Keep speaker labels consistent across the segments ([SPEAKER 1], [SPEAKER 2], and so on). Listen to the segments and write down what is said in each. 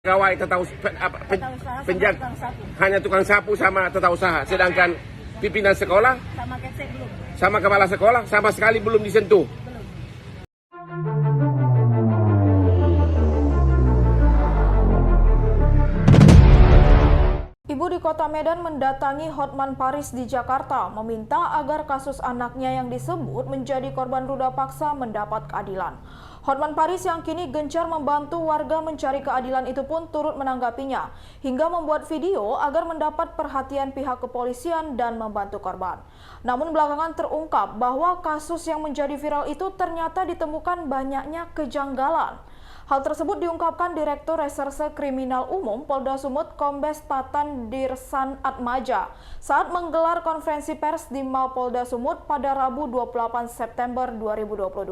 [SPEAKER 1] Pegawai penjaga hanya tukang sapu sama tata usaha, sedangkan pimpinan sekolah
[SPEAKER 2] sama kepsek belum.
[SPEAKER 1] sama kepala sekolah sama sekali belum disentuh.
[SPEAKER 3] Ibu di Kota Medan mendatangi Hotman Paris di Jakarta meminta agar kasus anaknya yang disebut menjadi korban ruda paksa mendapat keadilan. Hotman Paris yang kini gencar membantu warga mencari keadilan itu pun turut menanggapinya hingga membuat video agar mendapat perhatian pihak kepolisian dan membantu korban. Namun belakangan terungkap bahwa kasus yang menjadi viral itu ternyata ditemukan banyaknya kejanggalan. Hal tersebut diungkapkan Direktur Reserse Kriminal Umum Polda Sumut Kombes Tatan Dirsan Atmaja saat menggelar konferensi pers di Mapolda Sumut pada Rabu 28 September 2022.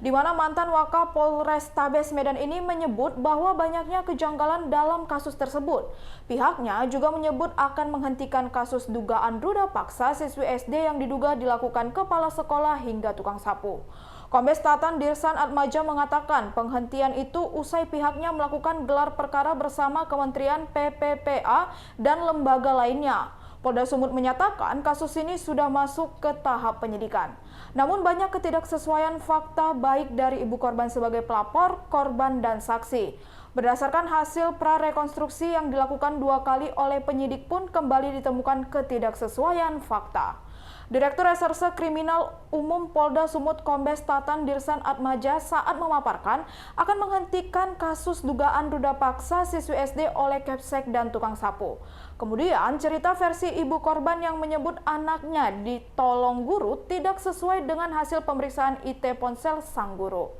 [SPEAKER 3] Di mana mantan Wakapolrestabes Medan ini menyebut bahwa banyaknya kejanggalan dalam kasus tersebut. Pihaknya juga menyebut akan menghentikan kasus dugaan ruda paksa siswi SD yang diduga dilakukan kepala sekolah hingga tukang sapu. Kombes Tatan Dirsan Atmaja mengatakan penghentian itu usai pihaknya melakukan gelar perkara bersama Kementerian PPPA dan lembaga lainnya. Polda Sumut menyatakan kasus ini sudah masuk ke tahap penyidikan. Namun banyak ketidaksesuaian fakta baik dari ibu korban sebagai pelapor, korban, dan saksi. Berdasarkan hasil prarekonstruksi yang dilakukan 2 kali oleh penyidik pun kembali ditemukan ketidaksesuaian fakta. Direktur Reserse Kriminal Umum Polda Sumut Kombes Tatan Dirsan Atmaja saat memaparkan akan menghentikan kasus dugaan ruda paksa siswi SD oleh kepsek dan tukang sapu. Kemudian cerita versi ibu korban yang menyebut anaknya ditolong guru tidak sesuai dengan hasil pemeriksaan IT ponsel sang guru.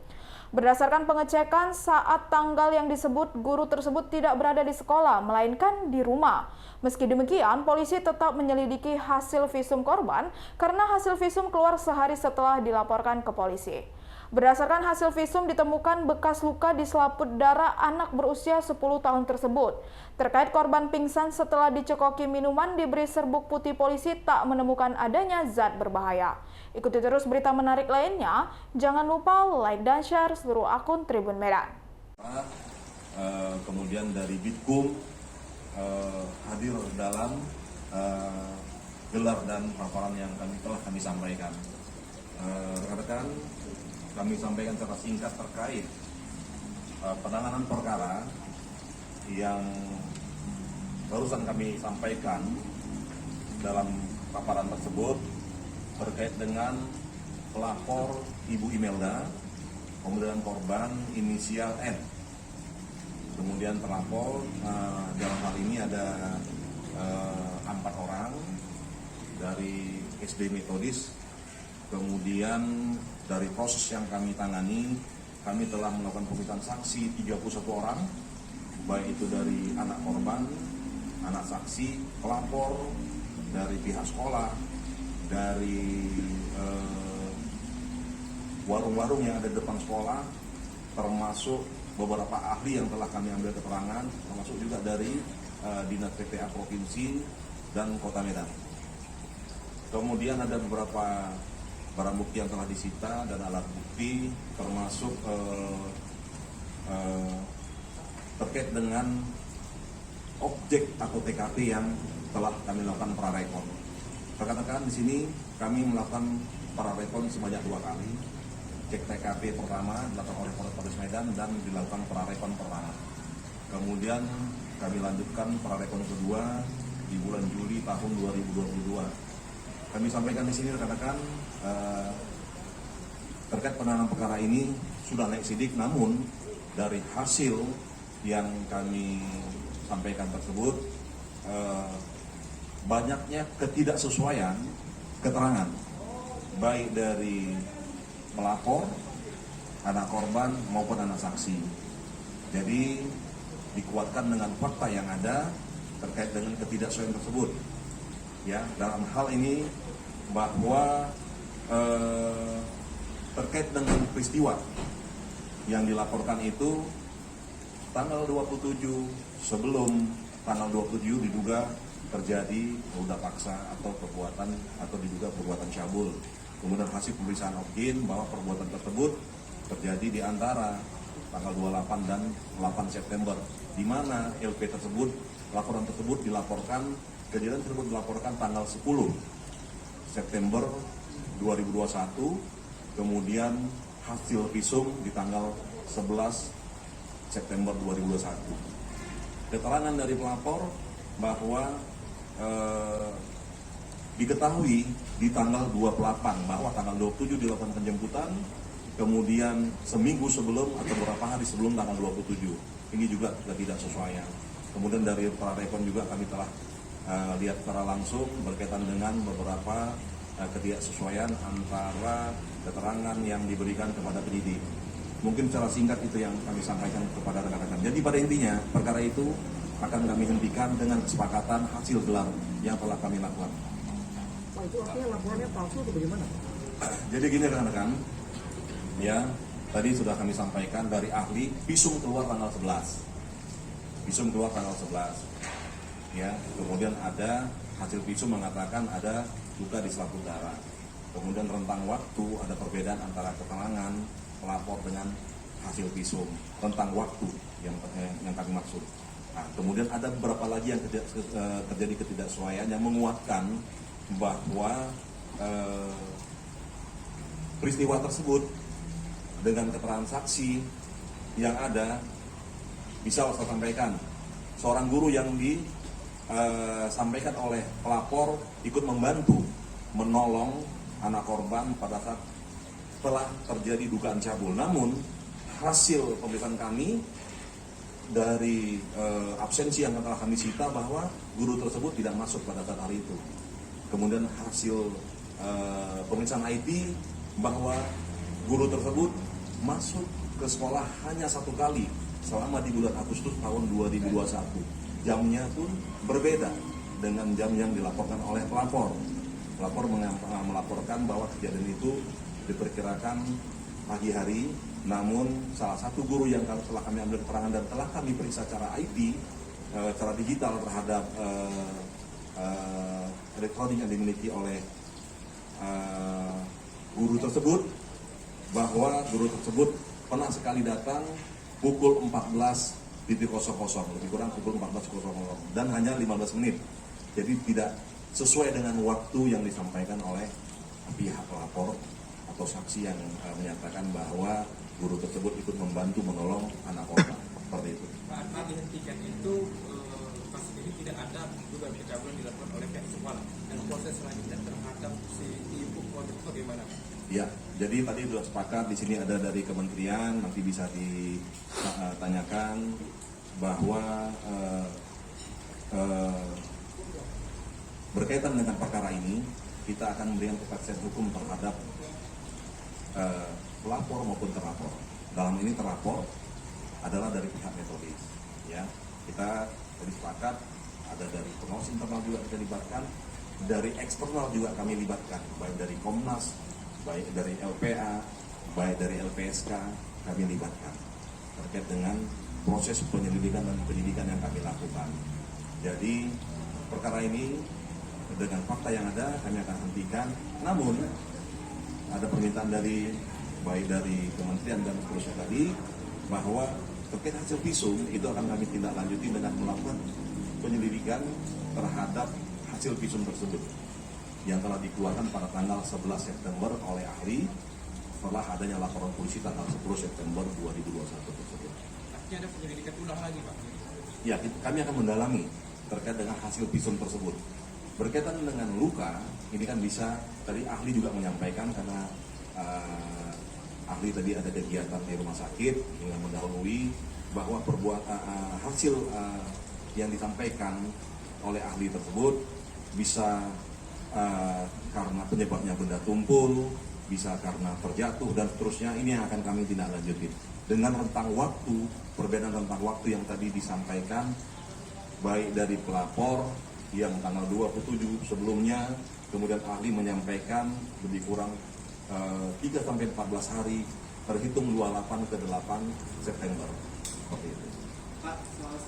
[SPEAKER 3] Berdasarkan pengecekan saat tanggal yang disebut, guru tersebut tidak berada di sekolah, melainkan di rumah. Meski demikian, polisi tetap menyelidiki hasil visum korban karena hasil visum keluar sehari setelah dilaporkan ke polisi. Berdasarkan hasil visum ditemukan bekas luka di selaput darah anak berusia 10 tahun tersebut. Terkait korban pingsan setelah dicekoki minuman diberi serbuk putih, polisi tak menemukan adanya zat berbahaya. Ikuti terus berita menarik lainnya. Jangan lupa like dan share seluruh akun Tribun Medan.
[SPEAKER 4] Kemudian dari Bitkum hadir dalam gelar dan paparan yang telah kami sampaikan. Rekan-rekan, kami sampaikan secara singkat terkait penanganan perkara yang barusan kami sampaikan dalam paparan tersebut terkait dengan pelapor Ibu Imelda, kemudian korban inisial N, kemudian terlapor dalam hal ini ada 4 orang dari SD Metodis. Kemudian dari proses yang kami tangani, kami telah melakukan pemeriksaan saksi 31 orang, baik itu dari anak korban, anak saksi, pelapor, dari pihak sekolah, dari warung-warung yang ada di depan sekolah, termasuk beberapa ahli yang telah kami ambil keterangan, termasuk juga dari Dinas PPA Provinsi dan Kota Medan. Kemudian ada beberapa barang bukti yang telah disita dan alat bukti, termasuk terkait dengan objek atau TKP yang telah kami lakukan prarekon. Rekan-rekan, di sini kami melakukan prarekon sebanyak 2 kali. Cek TKP pertama dilakukan oleh Polres Medan dan dilakukan prarekon pertama. Kemudian kami lanjutkan prarekon kedua di bulan Juli tahun 2022. Kami sampaikan di sini rekan-rekan, terkait penanganan perkara ini sudah naik sidik, namun dari hasil yang kami sampaikan tersebut banyaknya ketidaksesuaian keterangan baik dari pelapor, anak korban maupun anak saksi. Jadi dikuatkan dengan fakta yang ada terkait dengan ketidaksesuaian tersebut. Ya, dalam hal ini bahwa terkait dengan peristiwa yang dilaporkan itu tanggal 27 sebelum tanggal 27 diduga terjadi ruda paksa atau perbuatan atau diduga perbuatan cabul. Kemudian hasil pemeriksaan OGIN bahwa perbuatan tersebut terjadi di antara tanggal 28 dan 8 September, di mana LP tersebut, laporan tersebut dilaporkan, kejadian tersebut dilaporkan tanggal 10 September 2021, kemudian hasil visum di tanggal 11 September 2021. Keterangan dari pelapor bahwa diketahui di tanggal 28 bahwa tanggal 27 dilakukan penjemputan, kemudian seminggu sebelum atau beberapa hari sebelum tanggal 27. Ini juga tidak sesuai. Kemudian dari prarekon juga kami telah lihat secara langsung berkaitan dengan beberapa ketidaksesuaian antara keterangan yang diberikan kepada penyidik. Mungkin secara singkat itu yang kami sampaikan kepada rekan-rekan. Jadi pada intinya perkara itu akan kami hentikan dengan kesepakatan hasil gelar yang telah kami lakukan.
[SPEAKER 2] Pak, itu artinya laporannya palsu atau bagaimana?
[SPEAKER 4] Jadi gini rekan-rekan, ya tadi sudah kami sampaikan dari ahli visum keluar tanggal 11. Visum keluar tanggal 11. Ya, kemudian ada hasil visum mengatakan ada luka di selaput darah. Kemudian rentang waktu ada perbedaan antara keterangan pelapor dengan hasil visum, rentang waktu yang kami maksud. Nah, kemudian ada beberapa lagi yang terjadi ketidaksesuaian yang menguatkan bahwa peristiwa tersebut dengan keterangan saksi yang ada, bisa saya sampaikan, seorang guru yang disampaikan oleh pelapor ikut membantu menolong anak korban pada saat telah terjadi dugaan cabul. Namun hasil pemeriksaan kami dari absensi yang telah kami sita bahwa guru tersebut tidak masuk pada saat hari itu. Kemudian hasil pemeriksaan IT bahwa guru tersebut masuk ke sekolah hanya 1 kali selama di bulan Agustus tahun 2021. Jamnya pun berbeda dengan jam yang dilaporkan oleh pelapor. Pelapor melaporkan bahwa kejadian itu diperkirakan pagi hari, namun salah satu guru yang telah kami ambil keterangan dan telah kami periksa secara IT, secara digital terhadap elektronik yang dimiliki oleh guru tersebut, bahwa guru tersebut pernah sekali datang pukul 14.00, lebih kurang pukul 14.00 dan hanya 15 menit. Jadi tidak sesuai dengan waktu yang disampaikan oleh pihak pelapor atau saksi yang menyatakan bahwa guru tersebut ikut membantu menolong anak korban. Seperti itu.
[SPEAKER 5] Pak, dihentikan itu kasus ini tidak ada dugaan pencabulan dilakukan oleh pihak sekolah dan proses selanjutnya terhadap si ibu korban itu bagaimana?
[SPEAKER 4] Ya, jadi tadi sudah sepakat di sini ada dari kementerian, nanti bisa ditanyakan bahwa berkaitan dengan perkara ini kita akan memberikan kepastian hukum terhadap pelapor maupun terlapor. Dalam ini terlapor adalah dari pihak metodis. Ya, kita tadi sepakat ada dari pengawas internal juga kita libatkan, dari eksternal juga kami libatkan, baik dari Komnas, baik dari LPA, baik dari LPSK kami libatkan terkait dengan proses penyelidikan dan penyidikan yang kami lakukan. Jadi perkara ini dengan fakta yang ada kami akan hentikan. Namun ada permintaan dari baik dari kementerian dan seterusnya tadi bahwa terkait hasil visum itu akan kami tindak lanjuti dengan melakukan penyelidikan terhadap hasil visum tersebut yang telah dikeluarkan pada tanggal 11 September oleh ahli setelah adanya laporan polisi tanggal 10 September 2021 tersebut.
[SPEAKER 5] Artinya ada penyelidikan ulang lagi, Pak?
[SPEAKER 4] Ya, kami akan mendalami terkait dengan hasil visum tersebut. Berkaitan dengan luka, ini kan bisa, tadi ahli juga menyampaikan karena ahli tadi ada kegiatan di rumah sakit dengan mendahului bahwa hasil yang disampaikan oleh ahli tersebut bisa karena penyebabnya benda tumpul, bisa karena terjatuh dan seterusnya. Ini yang akan kami tindak lanjuti dengan rentang waktu, perbedaan rentang waktu yang tadi disampaikan baik dari pelapor yang tanggal 27 sebelumnya, kemudian ahli menyampaikan lebih kurang 3-14 hari terhitung 28 ke 8 September. Seperti itu.
[SPEAKER 2] Pak, soal